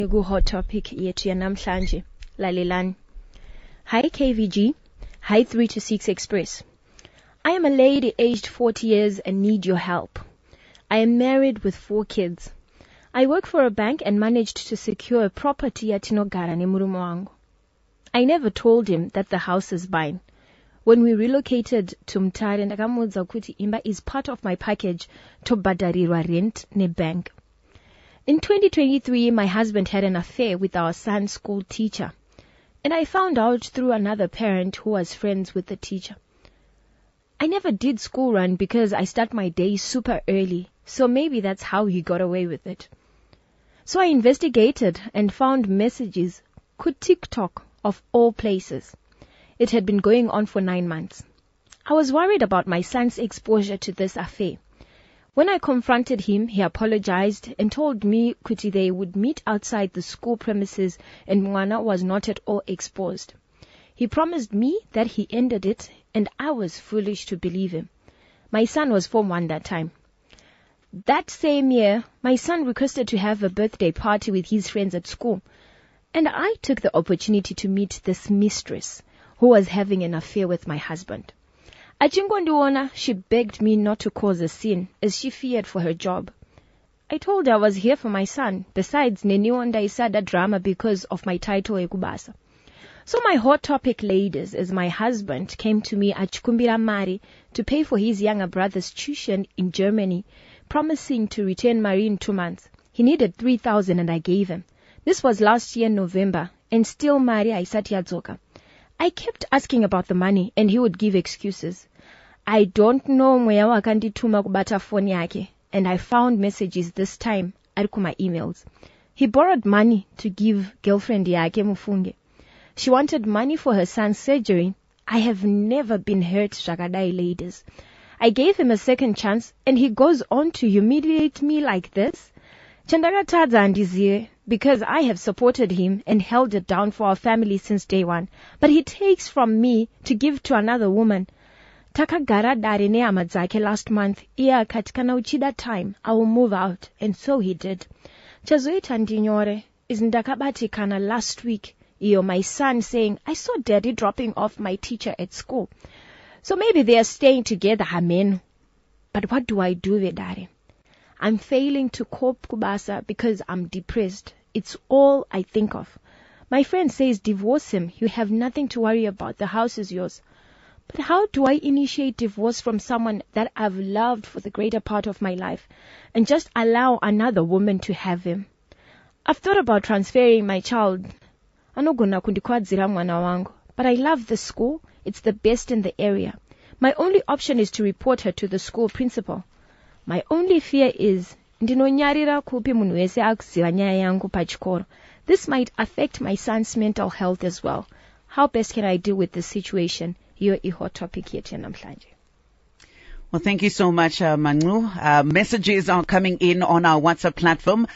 Hot topic yethu yanamhlanje. Lalelani. Hi KVG. Hi 3 to 6 Express. I am a lady aged 40 years and need your help. I am married with 4 kids. I work for a bank and managed to secure a property at Tinogara nemurume wangu. I never told him that the house is mine. When we relocated to Mtare, ndakamudza kuti imba is part of my package tobhadharirwa rent nebank. In 2023, my husband had an affair with our son's school teacher, and I found out through another parent who was friends with the teacher. I never did school run because I start my day super early, so maybe that's how he got away with it. So I investigated and found messages, TikTok of all places. It had been going on for 9 months. I was worried about my son's exposure to this affair. When I confronted him, he apologized and told me kuti they would meet outside the school premises and Mwana was not at all exposed. He promised me that he ended it, and I was foolish to believe him. My son was Form 1 that time. That same year, my son requested to have a birthday party with his friends at school, and I took the opportunity to meet this mistress who was having an affair with my husband. Achingondiwona, she begged me not to cause a scene, as she feared for her job. I told her I was here for my son. Besides, neniwonda isada drama because of my title ekubasa. So my hot topic, ladies, is my husband came to me achikumbira mari to pay for his younger brother's tuition in Germany, promising to return Mari in 2 months. He needed 3,000 and I gave him. This was last year November, and still Mari aisati yadzoka. I kept asking about the money, and he would give excuses. I don't know mweya wakandituma kubata phone yake, and I found messages this time ari kuma emails. He borrowed money to give girlfriend yake Mufunge. She wanted money for her son's surgery. I have never been hurt zvakadai, ladies. I gave him a second chance, and he goes on to humiliate me like this. Chandakatadza handizive, because I have supported him and held it down for our family since day one. But he takes from me to give to another woman. Takagara dare nehama dzake last month. Iye akati kana uchida time, I will move out. And so he did. Chazoita ndinyore is ndakabatikana last week. Iyo my son saying, I saw daddy dropping off my teacher at school. So maybe they are staying together, amen. But what do I do with daddy? I'm failing to cope, Kubasa, because I'm depressed. It's all I think of. My friend says divorce him. You have nothing to worry about. The house is yours. But how do I initiate divorce from someone that I've loved for the greater part of my life and just allow another woman to have him? I've thought about transferring my child. Anogona kundikwadzira mwana wangu. But I love the school. It's the best in the area. My only option is to report her to the school principal. My only fear is ndinonyarira kupi munhu wese akuziva nyaya yangu pachikoro. This might affect my son's mental health as well. How best can I deal with this situation? Your hot topic yethu namhlanje. Well, thank you so much, Manu. Messages are coming in on our WhatsApp platform.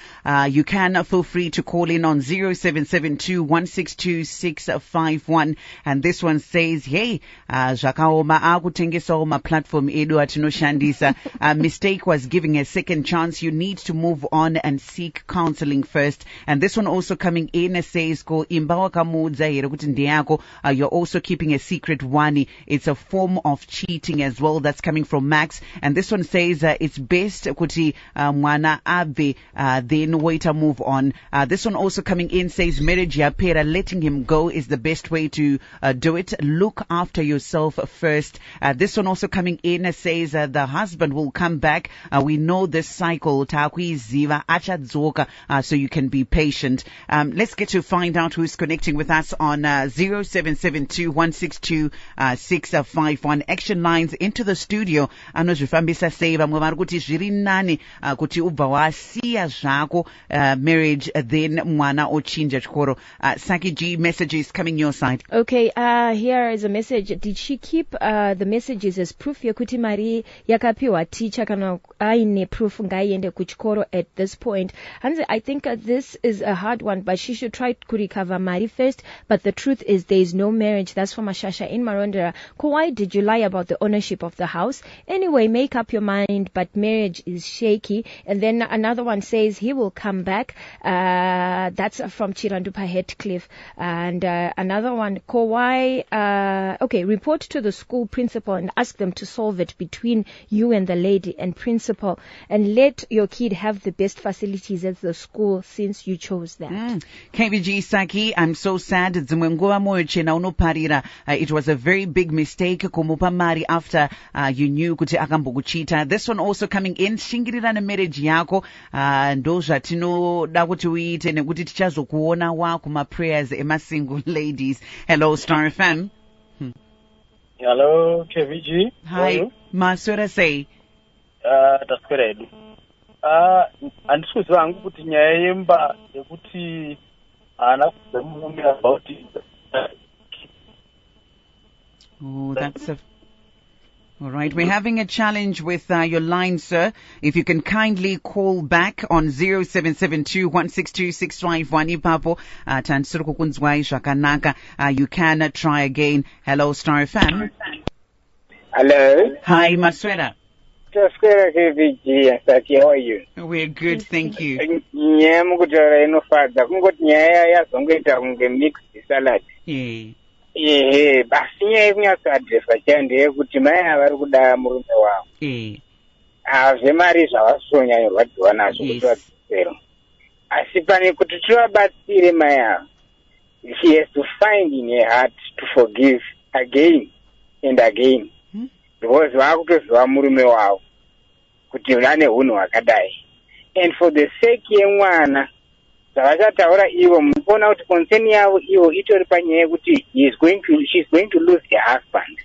You can feel free to call in on 0772-162-651. And this one says, hey, Zakaoma akutengesa oma platform edu atinoshandisa. Mistake was giving a second chance. You need to move on and seek counseling first. And this one also coming in says, ko imbawa kamudza here kuti ndiyako. You're also keeping a secret wani. It's a form of cheating as well. That's coming from Max. And this one says it's best kuti mwana ave then wait to move on. This one also coming in says marriage yapera, letting him go is the best way to do it. Look after yourself first. This one also coming in says the husband will come back. We know this cycle takwiziva achadzoka, so you can be patient. Let's get to find out who's connecting with us on 0772-162-651. Action lines into the studio. Anozvifambisa sei vamwe vari kuti zviri nani kuti ubva wasiya zvako marriage then mwana ochinja chikoro. Saki G, messages coming your side. Okay, here is a message. Did she keep the messages as proof yekuti mari yakapiwa teacher kana aine proof ngaiende kuchikoro at this point? Hanze, I think this is a hard one, but she should try to recover mari first. But the truth is there is no marriage. That's from Mashasha in Marondera. Why did you lie about the ownership of the house? Anyway, make up your mind, but marriage is shaky. And then another one says he will come back. That's from Chirandupa Heathcliff. And another one, Kowai, report to the school principal and ask them to solve it between you and the lady and principal, and let your kid have the best facilities at the school since you chose that. KVG Saki, I'm so sad. It was a very big mistake kumupa mari after you knew kuti akambokuchita. This one also coming in, shingirira na marriage yako ndo zvatinoda kuti uite nekuti tichazokuona wa kuma prayers ema single ladies. Hello Star FM. Hello KVG. Hi Masura say. That's correct. Andisikuziva hangu kuti nyaya yemba yekuti ana murume about it. Oh, that's a... All right, we're having a challenge with your line, sir. If you can kindly call back on 0772-162-651 ipapo tansuru kunzwai shakanaka. You can try again. Hello, Star FM. Hello. Hi, Maswera. Tosquera KVG, Asaki, how are you? We're good, thank you. Nyaya mukutora inofadza kungoti nyaya yazongoita kunge mixed salad. Basi nyaya yekunyatsoadresa chaiyo ndeyekuti mai avari kuda murume wavo. Zvemari zvavasonyanyirwadziwa nazvo kuti vadzisero. Asi pane kuti tivabatsire mai avo, she has to find in her heart to forgive again and again. Because vakutoziva murume wavo kuti vane hunhu hwakadai. And for the sake yemwana, zvavachataura ivo, munoona kuti concern yavo ivo itori panyaya yekuti she's going to lose her husband.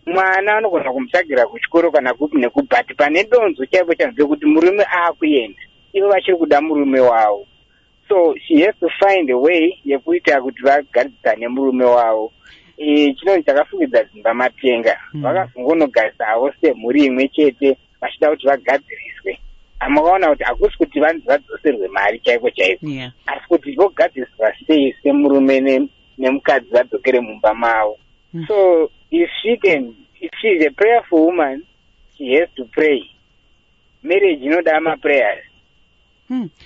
Mwana anogona kumutsvagira kuchikoro kana kupi nekupi, but pane donzo chaipo chanzwe kuti murume akuenda, ivo vachiri kuda murume wavo. So she has to find a way yekuita kuti vagadzisane murume wavo. Chinonzi chakafukidza dzimba matenga, vakazongonogarisavo semhuri imwe chete vachida kuti vagadziriswe. Amakaona kuti hakusi kuti vanzi vadzoserwe mari chaiko chaiko, asi kuti vogadziriswa sei semurume nemukadzi vadzokere mumba mavo. So if she's a prayerful woman, she has to pray. Marriage inoda maprayers.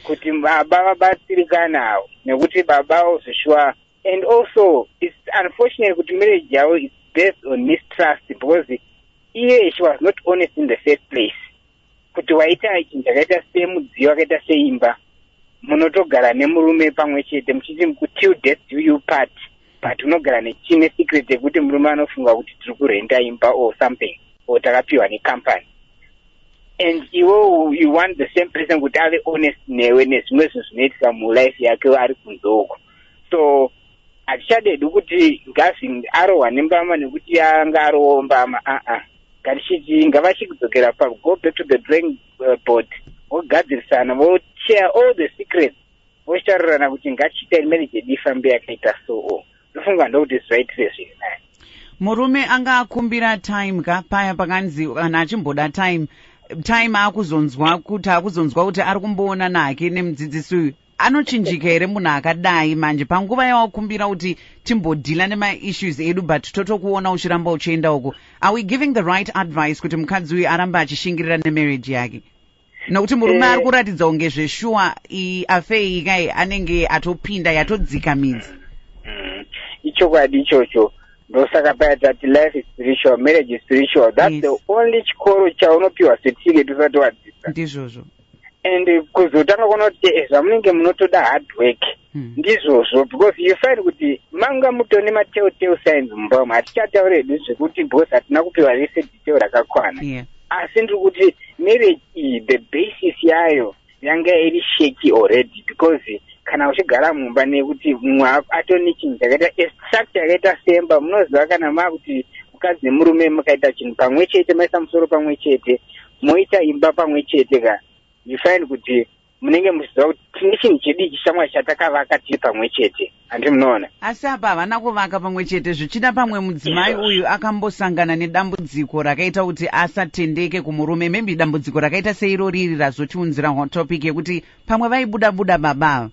Kuti baba vabatsirikanawo nekuti baba ozoshuwa. And also, it's unfortunate that marriage is based on mistrust because she was not honest in the first place. Kuti waita chinhu chakaita semudziyo wakaita seimba, munotogara nemurume pamwe chete muchiti till death do you part, but unogara nechine secret yekuti murume anofunga kuti tiri kurenta imba or something, or takapiwa necompany. And you want the same person kuti ave honest newe nezvimwe zvinhu zvinoitika mulife yake ari kunzoko. So hatichadedi kuti ngazi arohwa nembama nekuti anga arohwa mbama. Ngatichiti ngavachikudzokera go back to the drawing board, vogadzirisana, voshare all the secrets, vochitaurana kuti ngatichiita marriage yedu ifambe yakaita so. Ndofunga ndokuti zvaitire zviri naye. Murume anga akumbira time paya pakanzi kana achimboda time akuzonzwa kuti ari kumboona nake nemudzidzisi uyu. Anochinjika here munhu akadai manje panguva yawakumbira kuti timbodhila nema-issues edu but totokuona uchiramba uchienda uko? Are we giving the right advice kuti mukadzi uyu aramba achishingirira nemarriage yake? Nokuti murume ari kuratidza kunge zveshuwa afei kai anenge atopinda yatodzika midzi. Ichokwadi ichocho. Ndosaka paya tati life is spiritual, marriage is spiritual. That's the only chikoro chaunopiwa certificate usati wadzidza. Ndizvozvo. And kuzotanga kuona kuti zvamunenge munotoda hard work ndizvozvo, because you find kuti manga mutone matelltale signs mumba umu. Hatichataure zvekuti because hatina kupiwa rese detail rakakwana, asi ndiri kuti marriage iyi the basis yayo yanga iri shaky already, because kana uchigara mumba nekuti mumwe atone chinhu chakaita structure yakaita semba, munoziva kana makuti mukadzi nemurume mukaita chinhu pamwe chete, maisa musoro pamwe chete, moita imba pamwe chete ka, you find kuti munenge muchiziva kuti tine chinhu chedu ichi shamwari chatakavaka tiri pamwe chete, handi munoona. Asi apa havana kuvaka pamwe chete, zvichida pamwe mudzimai uyu akambosangana nedambudziko rakaita kuti asatendeke kumurume, maybe dambudziko rakaita seiro riri razotiunzira topic yekuti pamwe vaibuda-buda baba.